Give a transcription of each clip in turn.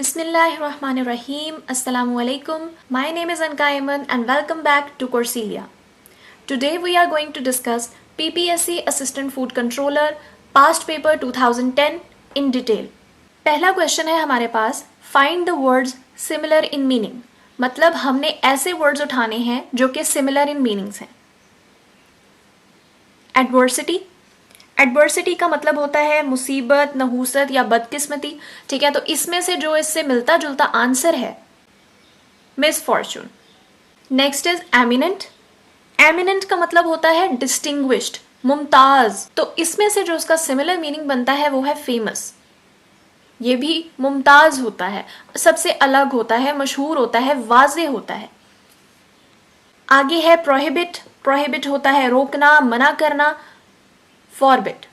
Bismillahirrahmanirrahim. Assalamu alaikum. My name is Anka Ayman and welcome back to Courselia. Today we are going to discuss PPSC Assistant Food Controller Past Paper 2010 in detail. पहला question है हमारे पास, Find the words similar in meaning. मतलब हमने ऐसे words उठाने हैं जो कि सिमिलर इन मीनिंग्स हैं. एडवर्सिटी. एडवर्सिटी का मतलब होता है मुसीबत, नहूसत या बदकिस्मती. ठीक है, तो इसमें से जो इससे मिलता जुलता आंसर है misfortune. Next is eminent. Eminent का मतलब होता है डिस्टिंग्विश्ड, मुमताज. तो इसमें से जो उसका सिमिलर मीनिंग बनता है वो है फेमस. ये भी मुमताज होता है, सबसे अलग होता है, मशहूर होता है, वाज़े होता है. आगे है प्रोहिबिट. प्रोहिबिट होता है रोकना, मना करना, forbid.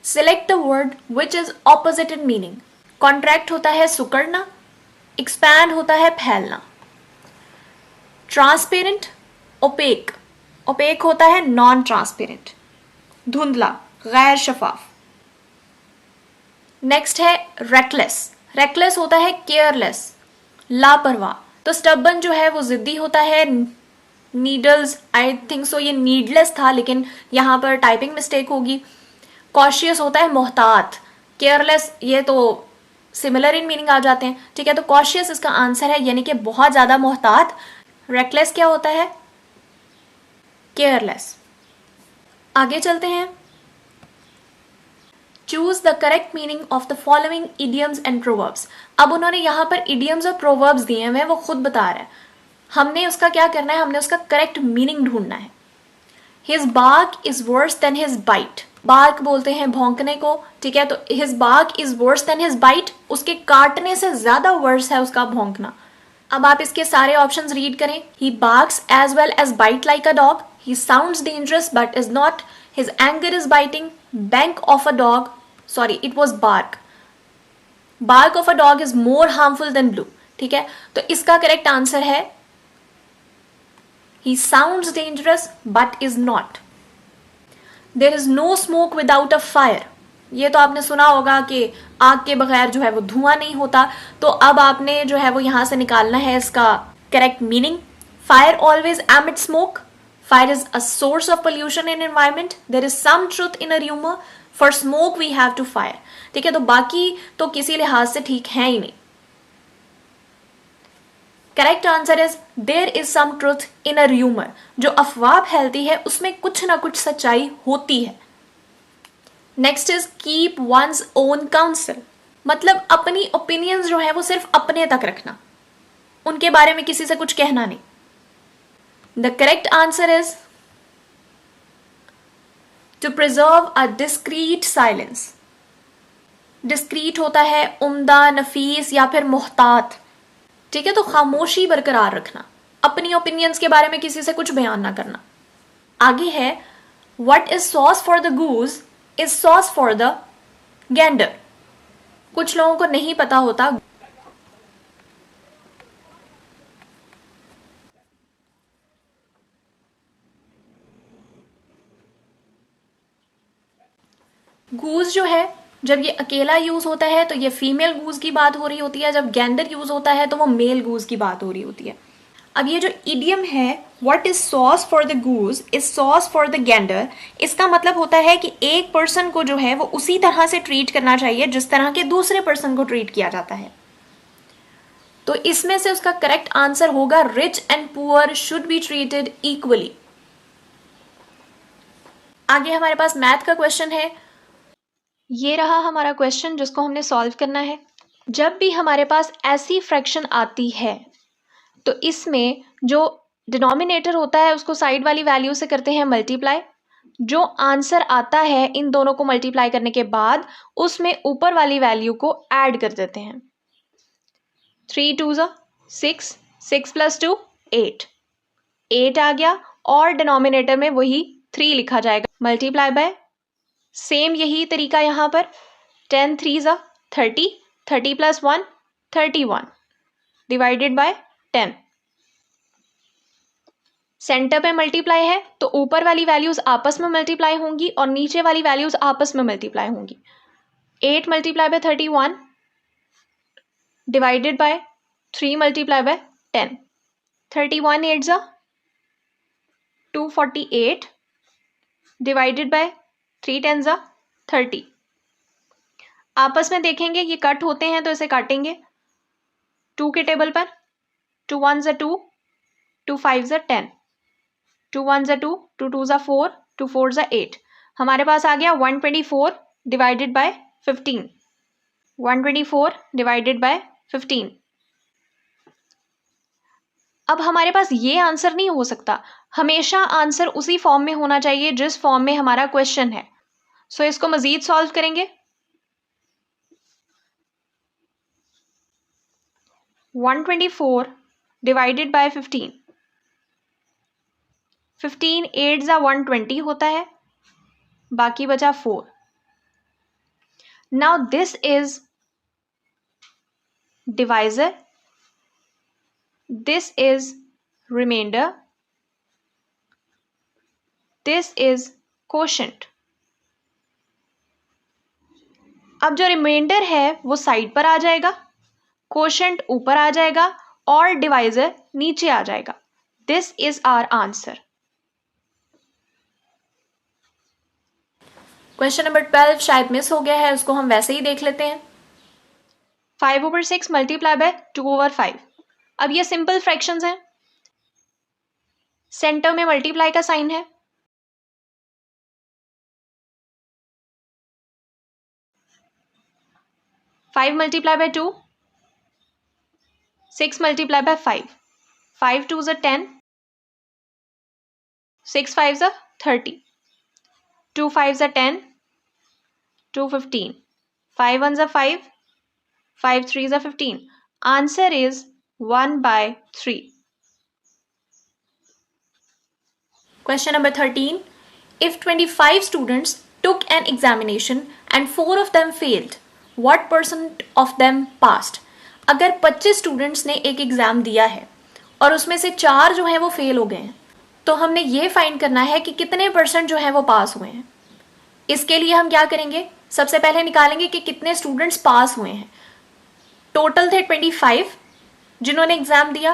Select the word which is opposite in meaning. Contract होता है सुकड़ना, expand होता है फैलना. Transparent, opaque. Opaque होता है non transparent, धुंधला, गैर शफाफ. नेक्स्ट है reckless. reckless होता है careless, लापरवाह. तो stubborn जो है वो जिद्दी होता है. नीडल्स, आई थिंक सो ये नीडलेस था लेकिन यहाँ पर टाइपिंग मिस्टेक होगी. कॉशियस होता है मोहतात. केयरलेस ये तो सिमिलर इन मीनिंग आ जाते हैं. ठीक है, तो कॉशियस इसका आंसर है, यानी कि बहुत ज़्यादा मोहतात. रेकलेस क्या होता है? केयरलेस. आगे चलते हैं. Choose the correct meaning of the following idioms and proverbs. अब उन्होंने यहाँ पर इडियम्स और प्रोवर्ब्स दिए हैं, वो खुद बता रहा है. हमने उसका क्या करना है, हमने उसका करेक्ट मीनिंग ढूंढना है. His bark is worse than his bite. Bark बोलते हैं भौंकने को. ठीक है, तो his bark is worse than his bite, उसके काटने से ज्यादा वर्स है उसका भौंकना. अब आप इसके सारे ऑप्शंस रीड करें. He barks as well as bite like a dog. He sounds dangerous but is not. His anger is biting. Bank of a dog, sorry it was bark. Bark of a dog is more harmful than blue. ठीक है, तो इसका correct answer है He sounds dangerous but is not. There is no smoke without a fire. ये तो आपने सुना होगा कि आग के बगैर जो है वो धुआं नहीं होता. तो अब आपने जो है वो यहाँ से निकालना है इसका correct meaning. Fire always emits smoke. Fire is a source of pollution in environment. There is some truth in a rumor. For smoke we have to fire. ठीक है, तो बाकी तो किसी लिहाज से ठीक है ही नहीं. Correct answer is there is some truth in a rumour. जो अफवाह फैलती है उसमें कुछ ना कुछ सच्चाई होती है. Next is keep one's own council. मतलब अपनी ओपिनियंस जो है वो सिर्फ अपने तक रखना, उनके बारे में किसी से कुछ कहना नहीं. The correct answer is to preserve a discreet silence. Discreet होता है उम्दा, नफीस या फिर मोहतात. ठीक है, तो खामोशी बरकरार रखना, अपनी ओपिनियंस के बारे में किसी से कुछ बयान ना करना. आगे है what is sauce for the goose is sauce for the Gander. कुछ लोगों को नहीं पता होता गूज जो है जब ये अकेला यूज होता है तो ये फीमेल गूज की बात हो रही होती है. जब गैंडर यूज होता है तो वो मेल गूज की बात हो रही होती है. अब ये जो इडियम है what is sauce for the goose is sauce for the Gander, इसका मतलब होता है कि एक पर्सन को जो है वो उसी तरह से ट्रीट करना चाहिए जिस तरह के दूसरे पर्सन को ट्रीट किया जाता है. तो इसमें से उसका करेक्ट आंसर होगा rich and poor should be treated equally. आगे हमारे पास मैथ का क्वेश्चन है. ये रहा हमारा क्वेश्चन जिसको हमने सॉल्व करना है. जब भी हमारे पास ऐसी फ्रैक्शन आती है तो इसमें जो डिनोमिनेटर होता है उसको साइड वाली वैल्यू से करते हैं मल्टीप्लाई. जो आंसर आता है इन दोनों को मल्टीप्लाई करने के बाद उसमें ऊपर वाली वैल्यू को ऐड कर देते हैं. 3 2 6, 6 + 2 8. 8 आ गया और डिनोमिनेटर में वही 3 लिखा जाएगा. मल्टीप्लाई बाय सेम यही तरीका यहाँ पर. 10 3 30, 30 + 1 31 डिवाइडेड बाय 10. सेंटर पे मल्टीप्लाई है तो ऊपर वाली वैल्यूज आपस में मल्टीप्लाई होंगी और नीचे वाली वैल्यूज आपस में मल्टीप्लाई होंगी. 8 multiply by 31 divided by 3 multiply by 10. 31 8s are 248 divided by 3 10s are 30. आपस में देखेंगे ये कट होते हैं तो इसे काटेंगे 2 के टेबल पर 2 1s are 2 2 5s are 10 2 1s are 2 2 2s are 4 2 4s are 8. हमारे पास आ गया 124 divided by 15. 124 divided by 15. अब हमारे पास ये आंसर नहीं हो सकता, हमेशा आंसर उसी फॉर्म में होना चाहिए जिस फॉर्म में हमारा क्वेश्चन है. सो इसको मजीद सॉल्व करेंगे. 124 डिवाइडेड बाय 15. 15 8s are 120 होता है, बाकी बचा 4. Now this is divisor, this is remainder, this is quotient. अब जो रिमाइंडर है वो साइड पर आ जाएगा, क्वोशंट ऊपर आ जाएगा और डिवाइजर नीचे आ जाएगा. This is our answer. Question number 12 शायद मिस हो गया है, उसको हम वैसे ही देख लेते हैं. 5/6 मल्टीप्लाई बाय 2/5. अब ये सिंपल फ्रैक्शंस हैं, सेंटर में मल्टीप्लाई का साइन है. Five multiply by 2, 6 multiply by 5. 5 2s are 10, 6 5s are 30, 2 5s are 10, 2 15, 5 1s are 5, 5 3s are 15. Answer is 1/3. Question number 13. If 25 students took an examination and 4 of them failed, what percent of them passed? अगर 25 students ने एक exam दिया है और उसमें से 4 जो हैं वो फेल हो गए हैं, तो हमने ये फाइंड करना है कि कितने परसेंट जो हैं वो पास हुए हैं. इसके लिए हम क्या करेंगे, सबसे पहले निकालेंगे कि कितने स्टूडेंट्स पास हुए हैं. टोटल थे 25 जिन्होंने एग्जाम दिया,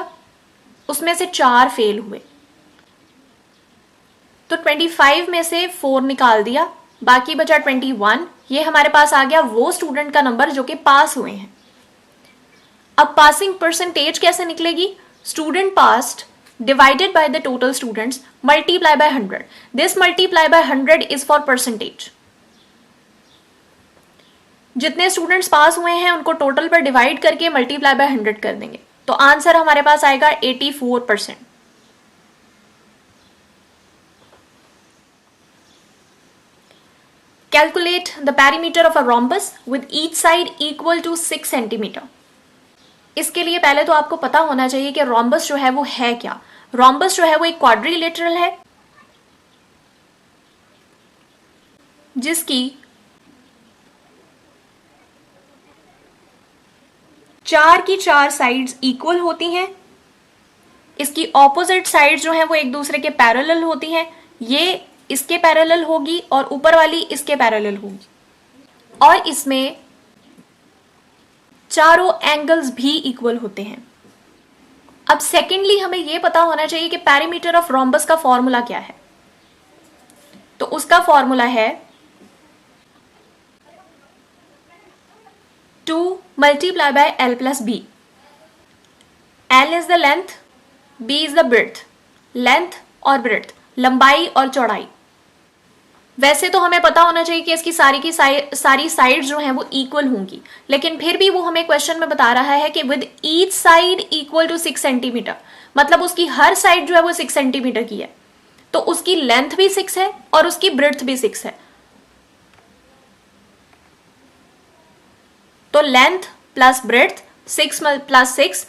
उसमें से 4 फेल हुए, तो 25 में से 4 निकाल दिया, बाकी बचा 21. ये हमारे पास आ गया वो स्टूडेंट का नंबर जो कि पास हुए हैं. अब पासिंग परसेंटेज कैसे निकलेगी, student passed divided by the total students multiply by 100. This multiply by 100 is for percentage. जितने स्टूडेंट्स पास हुए हैं उनको टोटल पर डिवाइड करके मल्टीप्लाई बाय 100 कर देंगे, तो आंसर हमारे पास आएगा 84%. Calculate the perimeter of a rhombus with each side equal to 6 centimeter. इसके लिए पहले तो आपको पता होना चाहिए कि rhombus जो है वो है क्या. rhombus जो है वो एक क्वाड्रिलेटरल है जिसकी 4 की 4 साइड्स इक्वल होती हैं. इसकी ऑपोजिट साइड जो है वो एक दूसरे के पैरेलल होती हैं. ये इसके पैरेलल होगी और ऊपर वाली इसके पैरेलल होगी, और इसमें चारों एंगल्स भी इक्वल होते हैं. अब सेकेंडली हमें यह पता होना चाहिए कि पेरीमीटर ऑफ रोम्बस का फॉर्मूला क्या है. तो उसका फॉर्मूला है 2 multiply by L plus B. L is the length, B is the breadth. Length और ब्रेड्थ, लंबाई और चौड़ाई. वैसे तो हमें पता होना चाहिए कि इसकी सारी की सारी साइड जो हैं वो इक्वल होंगी, लेकिन फिर भी वो हमें क्वेश्चन में बता रहा है कि with each side equal to 6 centimetre, मतलब उसकी हर साइड जो है वो 6 सेंटीमीटर की है, तो उसकी लेंथ भी 6 है और उसकी ब्रेड्थ भी 6 है. तो length plus breadth 6 plus 6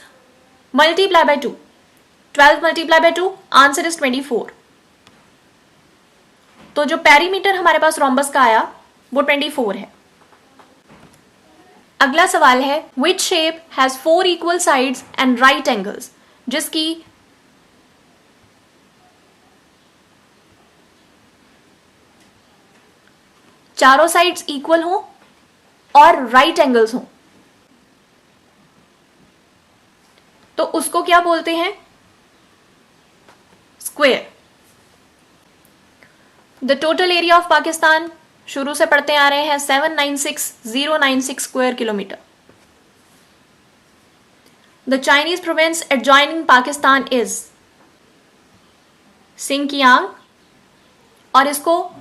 multiply by 2, 12 multiply by 2, answer is 24. तो जो पेरीमीटर हमारे पास रोम्बस का आया वो 24 है. अगला सवाल है which shape has 4 equal sides and right angles, जिसकी चारों साइड्स इक्वल हो और राइट एंगल्स हों तो उसको क्या बोलते हैं? Square. The total area of Pakistan शुरू से पढ़ते आ रहे हैं 796,096 square kilometre. The Chinese province adjoining Pakistan is Sinkiang, और इसको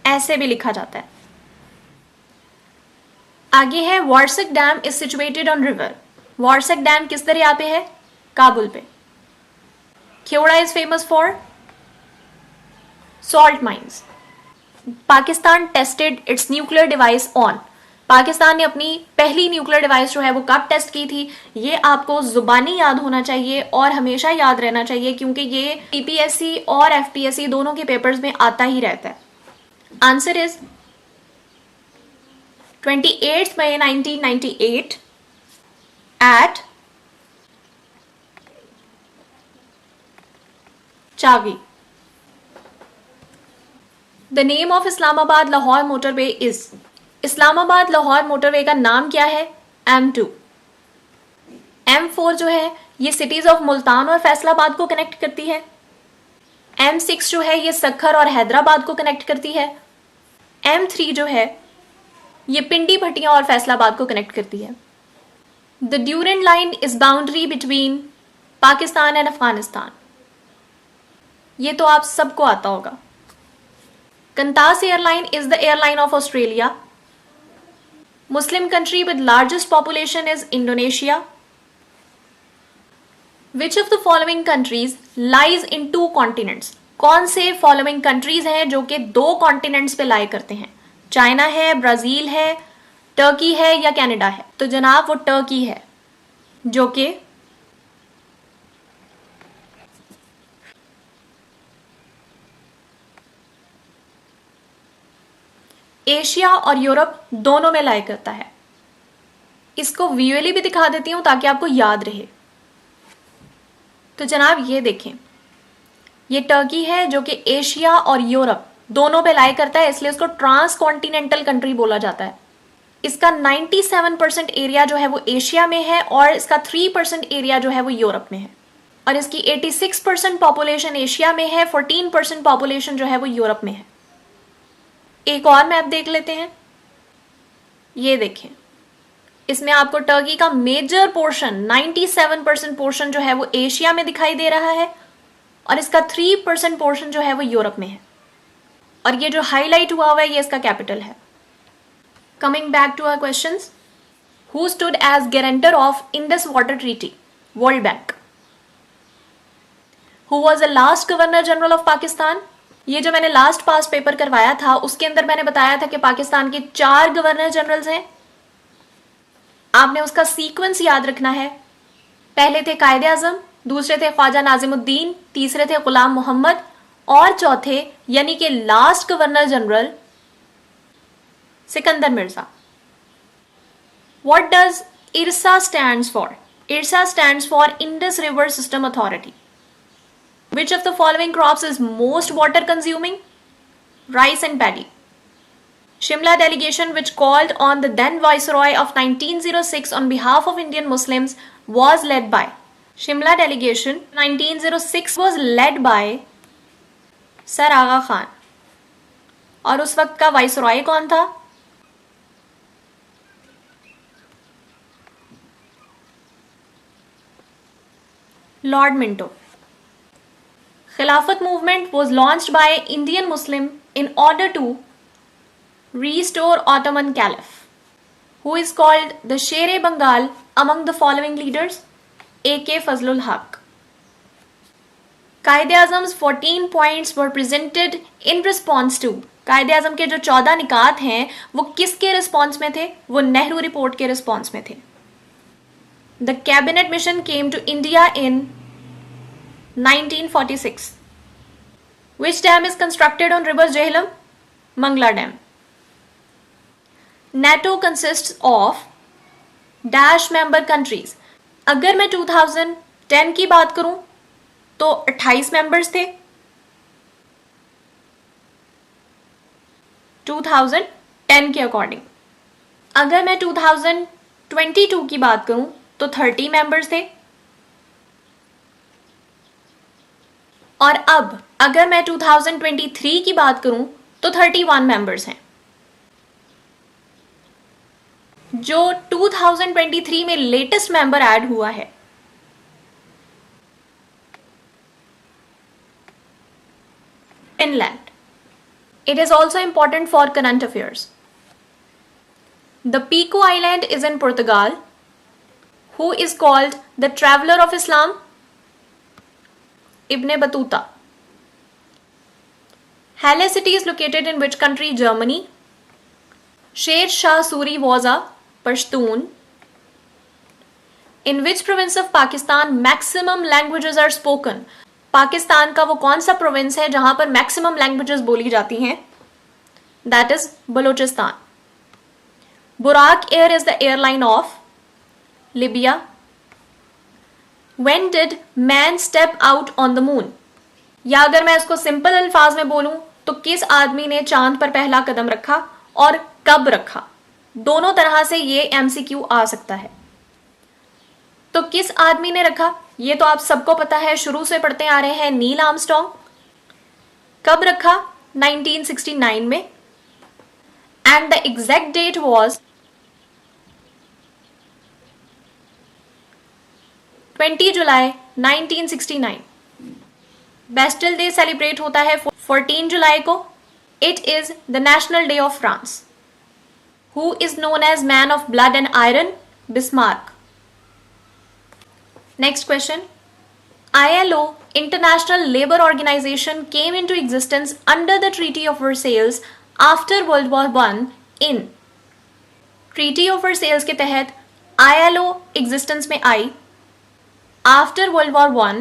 ऐसे भी लिखा जाता है। आगे है Warsak dam is situated on river. Warsak dam किस दरिया पे है? काबुल पे। Khewra is famous for salt mines. Pakistan tested its nuclear device on. Pakistan ने अपनी पहली न्यूक्लियर डिवाइस जो है वो कब टेस्ट की थी? ये आपको जुबानी याद होना चाहिए और हमेशा याद रहना चाहिए, क्योंकि ये टीपीएससी और एफपीएससी दोनों के पेपर्स में आता ही रहता है। Answer is 28 May 1998 at Chavi. The name of Islamabad Lahore motorway is. Islamabad Lahore motorway का नाम क्या है? M2। M4 जो है ये सिटीज ऑफ मुल्तान और फैसलाबाद को कनेक्ट करती है। M6 जो है ये सखर और हैदराबाद को कनेक्ट करती है। M3 जो है ये पिंडी भटिया और फैसलाबाद को कनेक्ट करती है। The Durand line is boundary between Pakistan and Afghanistan. ये तो आप सबको आता होगा। Qantas airline is the airline of Australia. Muslim country with largest population is Indonesia. Which of the following countries lies in 2 continents. कौन से फॉलोइंग कंट्रीज हैं जो कि 2 कॉन्टिनेंट्स पे लाई करते हैं? चाइना है, ब्राजील है, टर्की है या कनाडा है? तो जनाब वो टर्की है, जो कि एशिया और यूरोप दोनों में लाई करता है। इसको विजुअली भी दिखा देती हूं ताकि आपको याद रहे। तो जनाब ये देखें, ये टर्की है जो कि एशिया और यूरोप दोनों पे लाई करता है, इसलिए इसको ट्रांस कॉन्टिनेंटल कंट्री बोला जाता है। इसका 97% एरिया जो है वो एशिया में है और इसका 3% एरिया जो है वो यूरोप में है, और इसकी 86% पॉपुलेशन एशिया में है, 14% पॉपुलेशन जो है वो यूरोप में है। एक और मैप देख लेते हैं। ये देखें, इसमें आपको टर्की का मेजर पोर्शन 97% पोर्शन जो है वो एशिया में दिखाई दे रहा है और इसका 3% पोर्शन जो है वो यूरोप में है, और ये जो हाईलाइट हुआ हुआ है ये इसका कैपिटल है। Coming back to our questions, who stood as guarantor of Indus water treaty? World bank. Who was the last governor general of Pakistan? ये जो मैंने लास्ट पास्ट पेपर करवाया था उसके अंदर मैंने बताया था कि पाकिस्तान के 4 गवर्नर जनरल्स हैं। आपने उसका सीक्वेंस याद रखना है। पहले थे कायदे आजम, दूसरे थे ख्वाजा नाजिमुद्दीन, तीसरे थे गुलाम मोहम्मद, और चौथे यानी कि last governor general Sikandar Mirza. What does इरसा stands for? इरसा stands for Indus river system authority. Which of the following crops is most water consuming? Rice and paddy. Shimla delegation which called on the then Viceroy of 1906 on behalf of Indian Muslims was led by. Shimla delegation 1906 was led by Sir Aga Khan. और उस वक्त का viceroy कौन था? Lord Minto. Khilafat movement was launched by Indian Muslim in order to restore Ottoman Caliph. Who is called the Sher-e Bengal among the following leaders? A.K. Fazlul Haq. Qaid-e-Azam's 14 points were presented in response to. Qaid-e-Azam के जो 14 निकात हैं वो किसके response में थे? वो Nehru report के response में थे। The cabinet mission came to India in 1946. Which dam is constructed on river Jhelum? Mangla Dam. NATO consists of dash member countries. अगर मैं 2010 की बात करूं तो 28 मेंबर्स थे 2010 के अकॉर्डिंग। अगर मैं 2022 की बात करूं तो 30 मेंबर्स थे, और अब अगर मैं 2023 की बात करूं तो 31 मेंबर्स हैं। जो 2023 में लेटेस्ट मेंबर ऐड हुआ है Finland. It is also important for current affairs. The Pico Island is in Portugal. Who is called the Traveler of Islam? Ibn Battuta. Halle city is located in which country? Germany. Sher Shah Suri was a Pashtun. In which province of Pakistan maximum languages are spoken? Pakistan का वो कौन सा province है जहां पर maximum languages बोली जाती हैं? That is Balochistan. Buraq air is the airline of Libya. When did man step out on the moon? या अगर मैं इसको सिंपल अल्फाज में बोलूं तो किस आदमी ने चांद पर पहला कदम रखा और कब रखा? दोनों तरह से ये एमसीक्यू आ सकता है। तो किस आदमी ने रखा ये तो आप सबको पता है, शुरू से पढ़ते आ रहे हैं, नील आर्मस्ट्रॉन्ग। कब रखा? 1969 में। And the exact date was 20 July 1969। Bastille day celebrate होता है 14 जुलाई को। It is the national day of France. Who is known as man of blood and iron? Bismarck. Next question. ILO, International Labour Organization, came into existence under the Treaty of Versailles after World War I in. Treaty of Versailles के तहत ILO existence में आई after World War I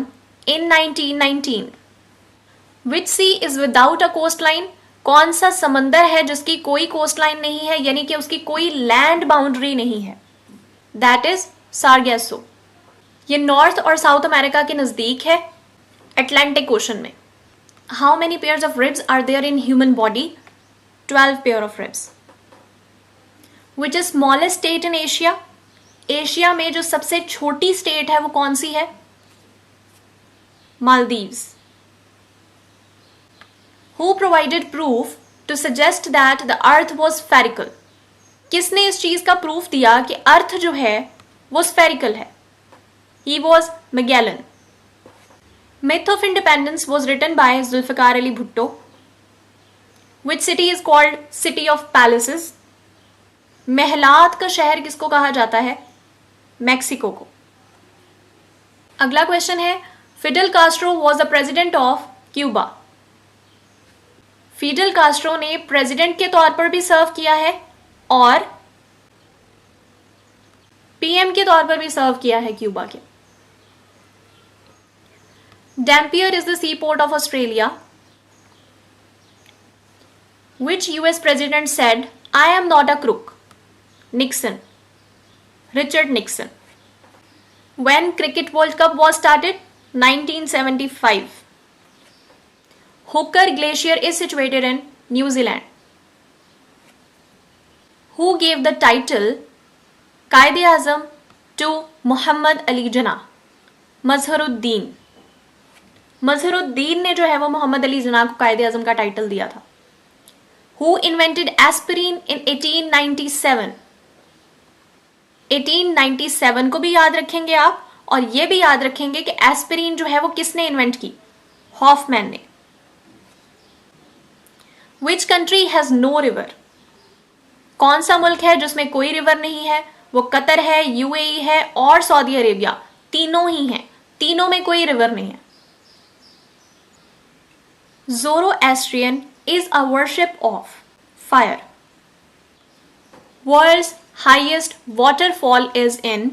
in 1919. Which sea is without a coastline? कौन सा समंदर है जिसकी कोई coastline नहीं है, यानी कि उसकी कोई लैंड बाउंड्री नहीं है? That is सार्गेसो। ये नॉर्थ और साउथ अमेरिका के नजदीक है, अटलांटिक ओशन में। How many pairs of ribs are there in human body? 12 pair of ribs. Which is smallest state in Asia? Asia में जो सबसे छोटी स्टेट है वो कौन सी है? Maldives. Who provided proof to suggest that the earth was spherical? किसने इस चीज का प्रूफ दिया कि अर्थ जो है वो स्फेरिकल है? He was Magellan. Myth of Independence was written by Zulfikar Ali Bhutto. Which city is called City of Palaces? महलात का शहर किसको कहा जाता है? मैक्सिको को। अगला क्वेश्चन है, Fidel Castro was the president of Cuba. Fidel Castro ने प्रेसिडेंट के तौर पर भी सर्व किया है और पीएम के तौर पर भी सर्व किया है क्यूबा के। Dampier is the seaport of Australia. Which US president said, I am not a crook? Nixon. Richard Nixon. When Cricket World Cup was started? 1975. Hooker Glacier is situated in New Zealand. Who gave the title Qaid-e-Azam to Muhammad Ali Jinnah? Mazharuddin. Mazharuddin ने जो है वो मोहम्मद अली जिन्ना को कायदे आजम का title दिया था। Who invented aspirin इन 1897? 1897 को भी याद रखेंगे आप, और ये भी याद रखेंगे कि एस्पिरिन जो है वो किसने इन्वेंट की? हॉफमैन ने। Which country has no river? कौन सा मुल्क है जिसमें कोई रिवर नहीं है? वो कतर है, यूएई है और सऊदी अरेबिया, तीनों ही हैं, तीनों में कोई रिवर नहीं है। Zoroastrian is a worship of fire. World's highest waterfall is in.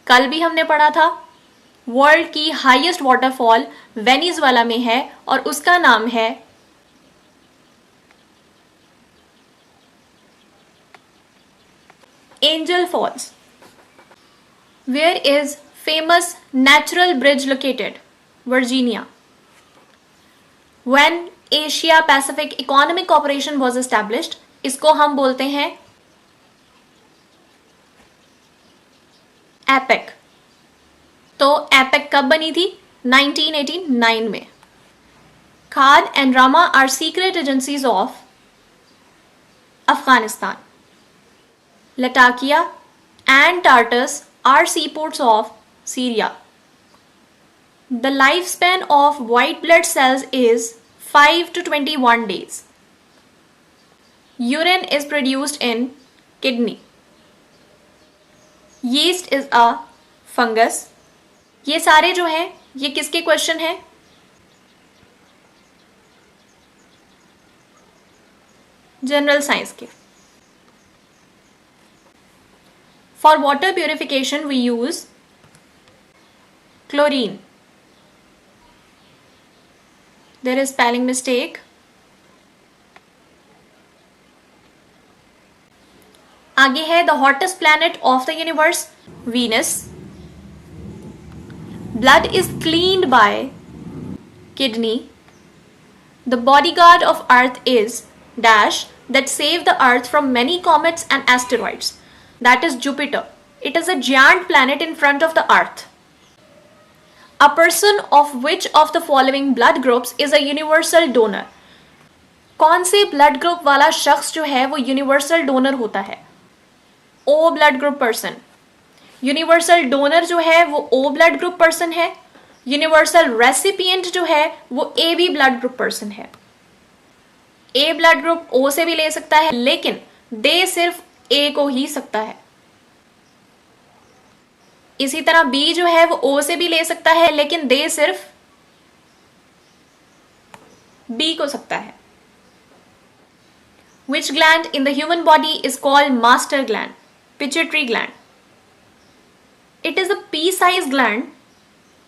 कल भी हमने पढ़ा था, वर्ल्ड की हाईएस्ट वाटरफॉल वेनेजुएला में है और उसका नाम है Angel Falls. Where is famous natural bridge located? Virginia. When Asia Pacific Economic Corporation was established, इसको हम बोलते हैं एपेक। तो एपेक कब बनी थी? 1989 में। Khan and Rama are secret agencies of Afghanistan. Latakia and Tartus are seaports of Syria. The lifespan of white blood cells is 5 to 21 days. Urine is produced in kidney. Yeast is a fungus. ये सारे जो हैं ये किसके क्वेश्चन हैं? General science के। For water purification we use chlorine. There is spelling mistake. आगे है the hottest planet of the universe, Venus. Blood is cleaned by kidney. The bodyguard of Earth is dash that save the Earth from many comets and asteroids. That is Jupiter. It is a giant planet in front of the Earth. A person of which of the following blood groups is a universal donor? कौन से blood group वाला शख्स जो है वो universal donor होता है? O blood group person. Universal donor जो है वो ओ ब्लड ग्रुप पर्सन है। यूनिवर्सल रेसिपिएंट जो है वो A B blood group person है। ए ब्लड ग्रुप ओ से भी ले सकता है, लेकिन दे सिर्फ ए को ही सकता है। इसी तरह बी जो है वो ओ से भी ले सकता है, लेकिन दे सिर्फ बी को सकता है। Which gland in the human body is called master gland? Pituitary gland. It is a pea-sized gland.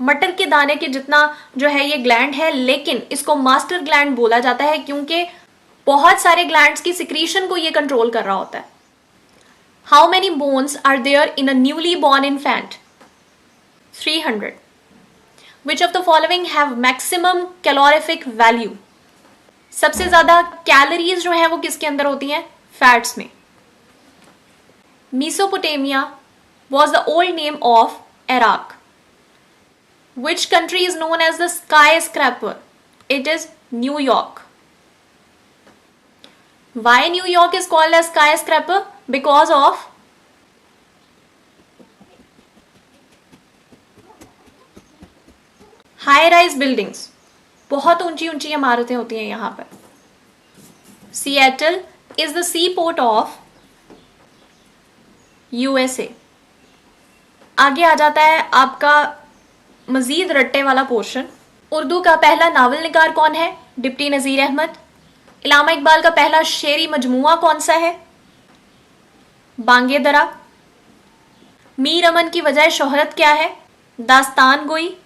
मटर के दाने के जितना जो है ये ग्लैंड है, लेकिन इसको मास्टर ग्लैंड बोला जाता है क्योंकि बहुत सारे ग्लैंड्स की सिक्रीशन को ये कंट्रोल कर रहा होता है। How many bones are there in a newly born infant? 300. Which of the following have maximum calorific value? सबसे ज्यादा कैलोरीज जो है वो किसके अंदर होती हैं? फैट्स में। Mesopotamia was the old name of Iraq. Which country is known as the skyscraper? It is New York. Why New York is called as skyscraper? Because of high rise buildings, बहुत ऊंची ऊंची इमारतें होती हैं यहां पर। Seattle is the sea port of USA. आगे आ जाता है आपका मजीद रट्टे वाला पोर्शन। उर्दू का पहला नावल निगार कौन है? डिप्टी नज़ीर अहमद। इलामा इकबाल का पहला शेरी मजमुआ कौन सा है? बांगे दरा। मीर अमन की वजह शोहरत क्या है? दास्तान गोई।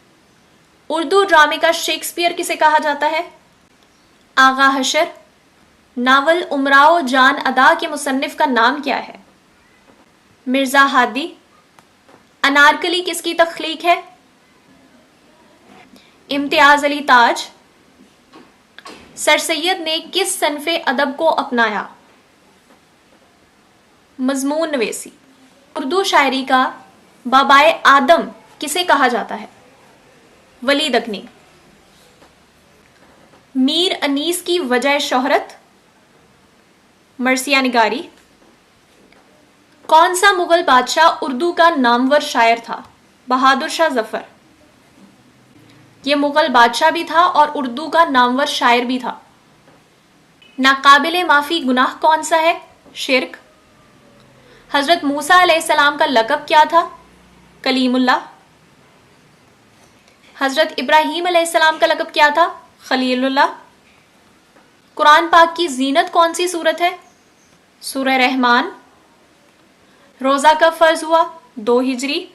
उर्दू ड्रामे का शेक्सपियर किसे कहा जाता है? आगा हशर। नावल उमराओ जान अदा के मुसन्निफ का नाम क्या है? मिर्जा हादी। अनारकली किसकी तख्लीक है? इम्तियाज अली ताज। सर सैयद ने किस सनफे अदब को अपनाया? मजमून नवेसी। उर्दू शायरी का बाबाए आदम किसे कहा जाता है? वली दकनी। मीर अनीस की वजह शोहरत? मर्सिया निगारी। कौन सा मुगल बादशाह उर्दू का नामवर शायर था? बहादुर शाह जफर। यह मुगल बादशाह भी था और उर्दू का नामवर शायर भी था। नाकाबिले माफी गुनाह कौन सा है? शिर्क। हजरत मूसा अलैहिस्सलाम का लक़ब क्या था? कलीमुल्लाह। हजरत इब्राहीम अलैहिस्सलाम का लक़ब क्या था? खलीलुल्लाह। कुरान पाक की जीनत कौन सी सूरत है? सूरह रहमान। रोज़ा कब फर्ज हुआ? 2 हिजरी।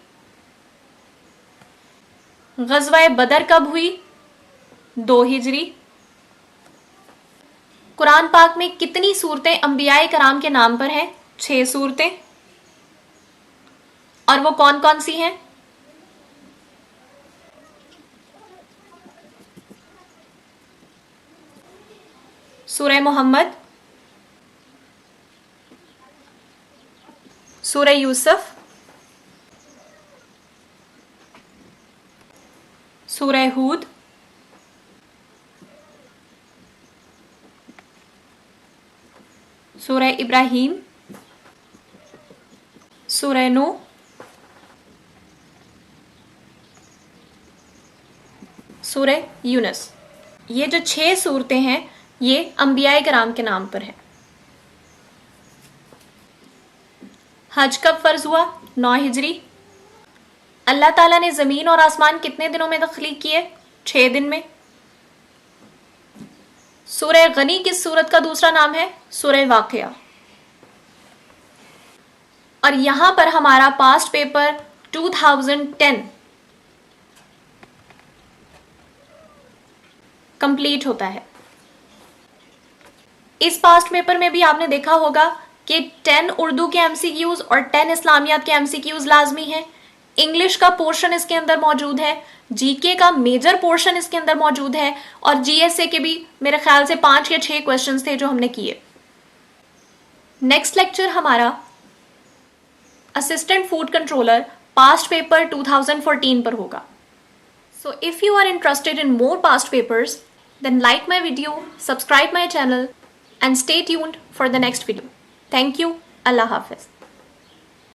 ग़ज़वा बदर कब हुई? 2 हिजरी। कुरान पाक में कितनी सूरतें अंबियाए कराम के नाम पर हैं? 6 सूरतें। और वो कौन कौन सी हैं? सूरह मोहम्मद, सूरह यूसुफ, सूरह हूद, सूरह इब्राहीम, सूरह नूह, सूरह यूनुस। ये जो 6 सूरतें हैं ये अंबियाए किराम के नाम पर है। हज कब फर्ज हुआ? 9 हिजरी। अल्लाह ताला ने ज़मीन और आसमान कितने दिनों में तख्लीक किए? 6 दिन में। सूरह गनी किस सूरत का दूसरा नाम है? सूरह वाक़िया। और यहां पर हमारा पास्ट पेपर 2010 कंप्लीट होता है। इस पास्ट पेपर में भी आपने देखा होगा कि 10 उर्दू के एमसीक्यूज और 10 इस्लामियात के एमसीक्यूज लाजमी हैं। इंग्लिश का पोर्शन इसके अंदर मौजूद है, जीके का मेजर पोर्शन इसके अंदर मौजूद है और जीएसए के भी मेरे ख्याल से 5 या 6 क्वेश्चंस थे जो हमने किए। नेक्स्ट लेक्चर हमारा assistant food controller past paper 2014 पर होगा। So if you are interested in more past papers, then like my video, subscribe my channel and stay tuned for the next video. Thank you. Allah Hafiz.